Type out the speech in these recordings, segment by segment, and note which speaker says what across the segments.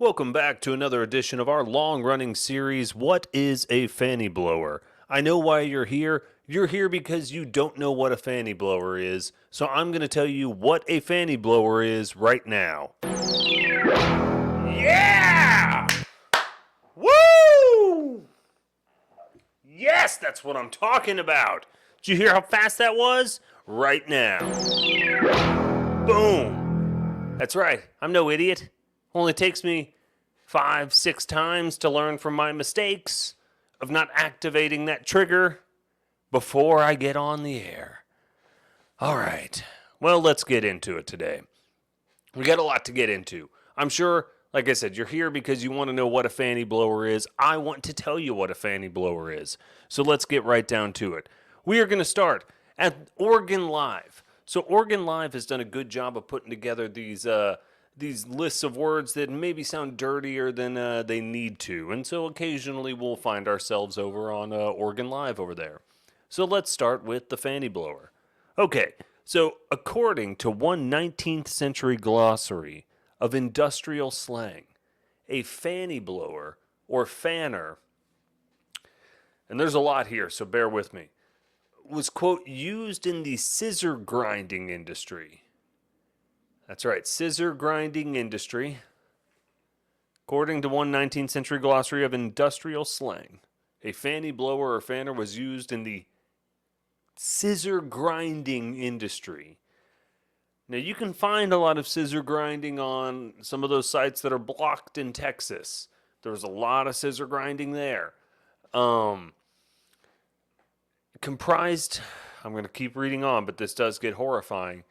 Speaker 1: Welcome back to another edition of our long-running series, What is a Fanny Blower? I know why you're here. You're here because you don't know what a fanny blower is, so I'm going to tell you what a fanny blower is right now. Yeah! Woo! Yes, that's what I'm talking about. Did you hear how fast that was? Right now. Boom. That's right. I'm no idiot. Only takes me 5-6 times to learn from my mistakes of not activating that trigger before I get on the air. All right. Well, let's get into it today. We got a lot to get into. I'm sure, like I said, you're here because you want to know what a fanny blower is. I want to tell you what a fanny blower is. So let's get right down to it. We are going to start at Oregon Live. So Oregon Live has done a good job of putting together these lists of words that maybe sound dirtier than they need to. And so occasionally we'll find ourselves over on Oregon Live over there. So let's start with the fanny blower. Okay, so according to one 19th century glossary of industrial slang, a fanny blower or fanner, and there's a lot here, so bear with me, was, quote, used in the scissor grinding industry. That's right, scissor grinding industry. According to one 19th century glossary of industrial slang, a fanny blower or fanner was used in the scissor grinding industry. Now, you can find a lot of scissor grinding on some of those sites that are blocked in Texas. There's a lot of scissor grinding there. Comprised, I'm going to keep reading on, but this does get horrifying.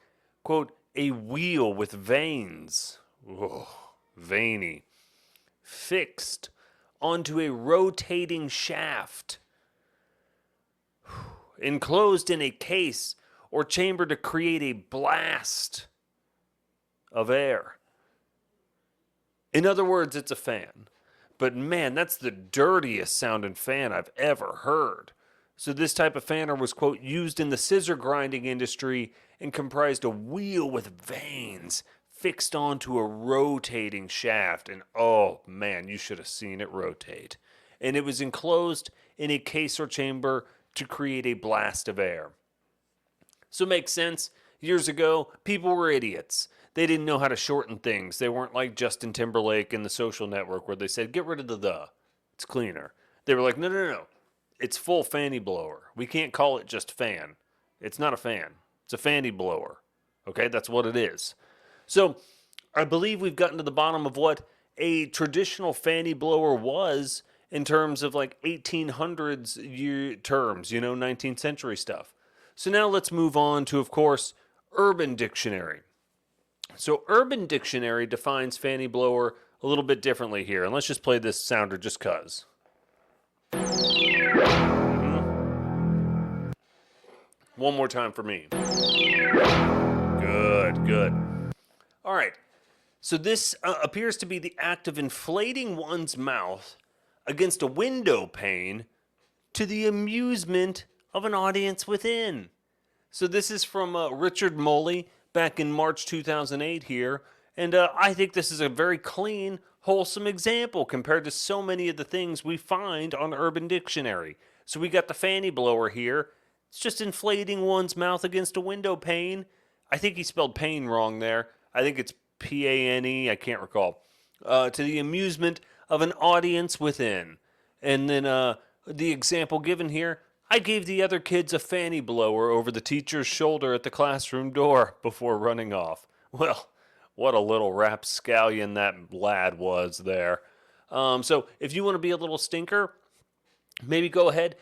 Speaker 1: Quote, a wheel with vanes, veiny, fixed onto a rotating shaft, enclosed in a case or chamber to create a blast of air. In other words, it's a fan. But man, that's the dirtiest sounding fan I've ever heard. So this type of fanner was, quote, used in the scissor grinding industry and comprised a wheel with vanes fixed onto a rotating shaft. And oh man, you should have seen it rotate. And it was enclosed in a case or chamber to create a blast of air. So it makes sense. Years ago, people were idiots. They didn't know how to shorten things. They weren't like Justin Timberlake in The Social Network where they said, get rid of the. It's cleaner. They were like, no. It's full fanny blower. We can't call it just fan. It's not a fan. It's a fanny blower. Okay, that's what it is. So I believe we've gotten to the bottom of what a traditional fanny blower was in terms of like 1800s year terms, 19th century stuff. So now let's move on to, of course, Urban Dictionary. So Urban Dictionary defines fanny blower a little bit differently here. And let's just play this sounder just cuz. One more time for me. Good. All right. So this appears to be the act of inflating one's mouth against a window pane to the amusement of an audience within. So this is from Richard Moley back in March 2008 here. And I think this is a very clean, wholesome example compared to so many of the things we find on Urban Dictionary. So we got the fanny blower here. It's just inflating one's mouth against a window pane. I think he spelled pain wrong there. I think it's P-A-N-E. I can't recall. To the amusement of an audience within. And then the example given here, I gave the other kids a fanny blower over the teacher's shoulder at the classroom door before running off. Well, what a little rapscallion that lad was there. So if you want to be a little stinker, maybe go ahead,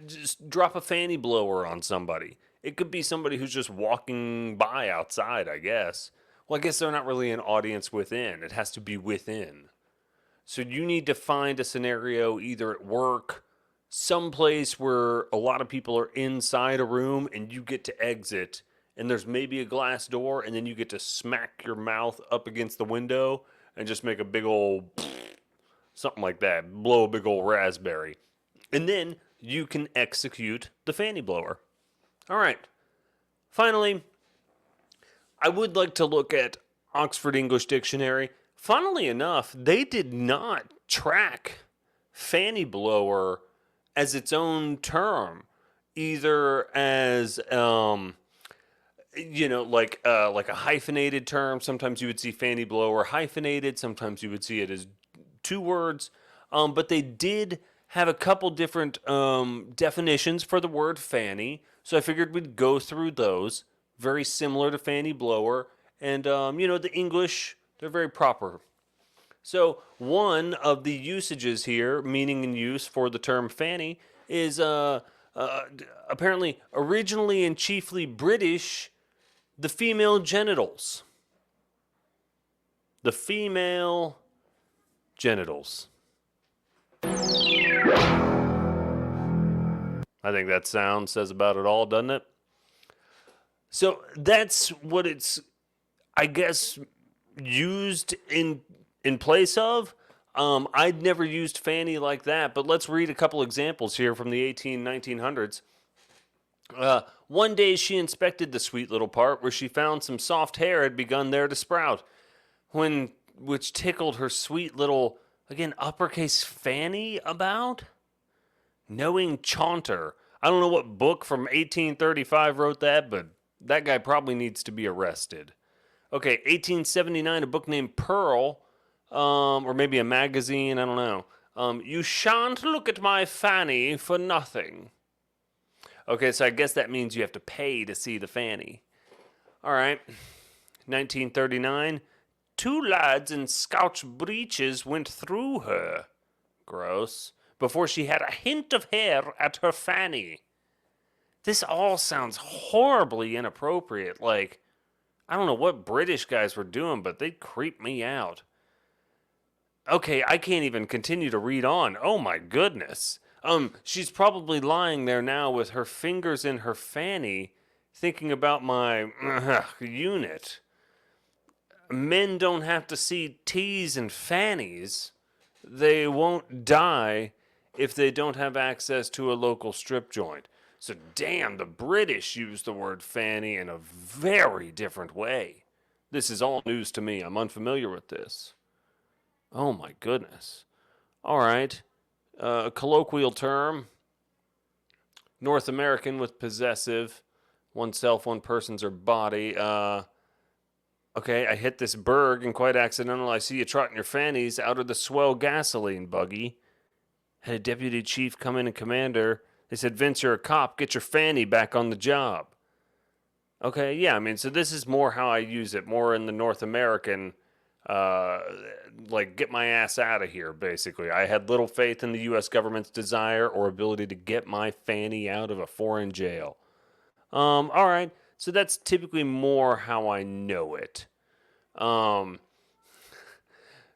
Speaker 1: just drop a fanny blower on somebody. It could be somebody who's just walking by outside, I guess. Well, I guess they're not really an audience within. It has to be within. So you need to find a scenario either at work, someplace where a lot of people are inside a room and you get to exit, and there's maybe a glass door, and then you get to smack your mouth up against the window and just make a big old something like that, blow a big old raspberry. And then you can execute the fanny blower. All right. Finally, I would like to look at Oxford English Dictionary funnily enough, they did not track fanny-blower as its own term, either as like a hyphenated term. Sometimes you would see fanny blower hyphenated. Sometimes you would see it as two words. But they did have a couple different definitions for the word fanny. So I figured we'd go through those. Very similar to fanny blower. And, the English, they're very proper. So one of the usages here, meaning and use for the term fanny, is apparently originally and chiefly British, the female genitals. The female genitals. I think that sound says about it all, doesn't it? So that's what it's, I guess, used in place of. I'd never used fanny like that, but let's read a couple examples here from the 1900s. One day she inspected the sweet little part where she found some soft hair had begun there to sprout, which tickled her sweet little, again, uppercase fanny about? Knowing Chaunter. I don't know what book from 1835 wrote that, but that guy probably needs to be arrested. Okay, 1879, a book named Pearl, or maybe a magazine, I don't know. You shan't look at my fanny for nothing. Okay, so I guess that means you have to pay to see the fanny. All right, 1939, two lads in Scotch breeches went through her. Gross. Before she had a hint of hair at her fanny. This all sounds horribly inappropriate. Like, I don't know what British guys were doing, but they creep me out. Okay, I can't even continue to read on. Oh my goodness. She's probably lying there now with her fingers in her fanny, thinking about my unit. Men don't have to see teas and fannies. They won't die if they don't have access to a local strip joint. So damn, the British use the word fanny in a very different way. This is all news to me. I'm unfamiliar with this. Oh my goodness. All right. Colloquial term. North American with possessive. Oneself, one person's or body. Okay, I hit this berg and quite accidental. I see you trotting your fannies out of the swell gasoline buggy. Had a deputy chief come in and commander. They said, Vince, you're a cop. Get your fanny back on the job. Okay, yeah, I mean, so this is more how I use it, more in the North American, like, get my ass out of here, basically. I had little faith in the U.S. government's desire or ability to get my fanny out of a foreign jail. All right, so that's typically more how I know it.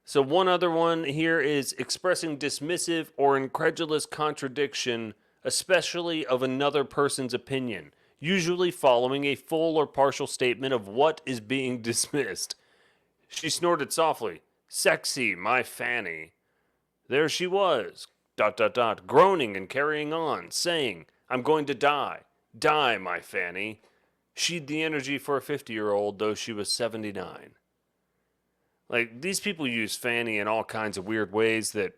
Speaker 1: So one other one here is expressing dismissive or incredulous contradiction, especially of another person's opinion, usually following a full or partial statement of what is being dismissed. She snorted softly. Sexy, my fanny. There she was, ... groaning and carrying on, saying, I'm going to die. Die, my fanny. She'd the energy for a 50-year-old, though she was 79. Like, these people use fanny in all kinds of weird ways that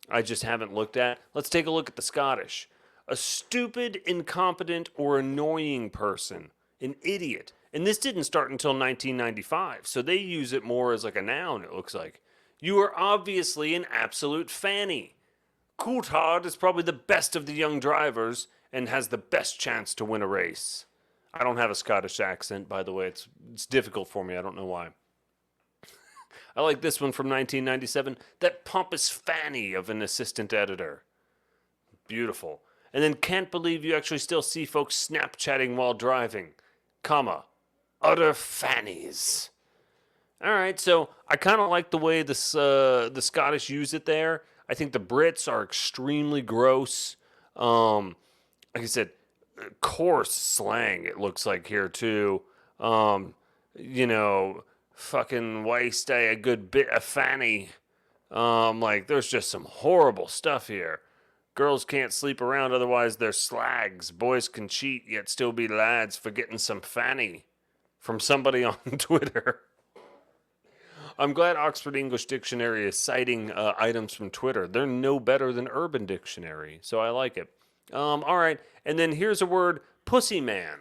Speaker 1: I just haven't looked at. Let's take a look at the Scottish. A stupid, incompetent, or annoying person. An idiot. And this didn't start until 1995, so they use it more as like a noun, it looks like. You are obviously an absolute fanny. Coulthard is probably the best of the young drivers and has the best chance to win a race. I don't have a Scottish accent, by the way. It's difficult for me. I don't know why. I like this one from 1997. That pompous fanny of an assistant editor. Beautiful. And then can't believe you actually still see folks Snapchatting while driving. Comma. Utter fannies. All right, so I kind of like the way the Scottish use it there. I think the Brits are extremely gross. Like I said, coarse slang, it looks like here too. Fucking waste a good bit of fanny. Like, there's just some horrible stuff here. Girls can't sleep around, otherwise they're slags. Boys can cheat, yet still be lads for getting some fanny. From somebody on Twitter. I'm glad Oxford English Dictionary is citing items from Twitter. They're no better than Urban Dictionary, so I like it. All right, and then here's a word, pussy man.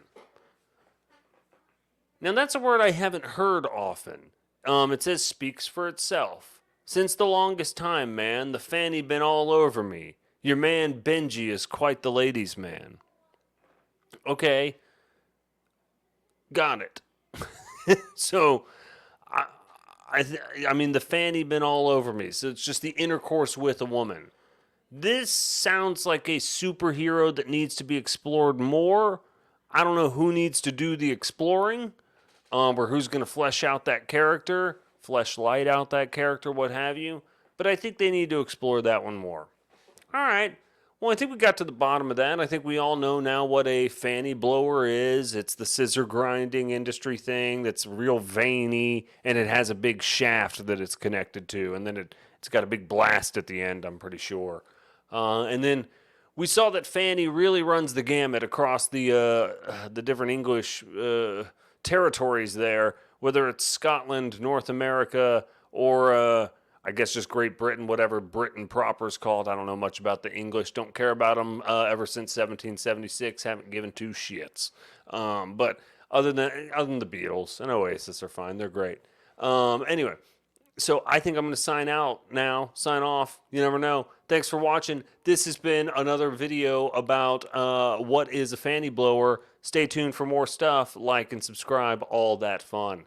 Speaker 1: Now that's a word I haven't heard often. It says speaks for itself. Since the longest time, man, the fanny been all over me. Your man Benji is quite the ladies' man. Okay, got it. So, I, I mean, the fanny been all over me. So it's just the intercourse with a woman. This sounds like a superhero that needs to be explored more. I don't know who needs to do the exploring, or who's going to flesh out that character, flesh light out that character, what have you. But I think they need to explore that one more. All right. Well, I think we got to the bottom of that. I think we all know now what a fanny blower is. It's the scissor grinding industry thing that's real veiny, and it has a big shaft that it's connected to, and then it's got a big blast at the end, I'm pretty sure. And then we saw that fanny really runs the gamut across the different English territories there, whether it's Scotland, North America, or I guess just Great Britain, whatever Britain proper is called. I don't know much about the English. Don't care about them ever since 1776. Haven't given two shits. But other than the Beatles and Oasis are fine. They're great. Anyway, so I think I'm going to sign out now. Sign off. You never know. Thanks for watching. This has been another video about what is a fanny blower. Stay tuned for more stuff. Like and subscribe. All that fun.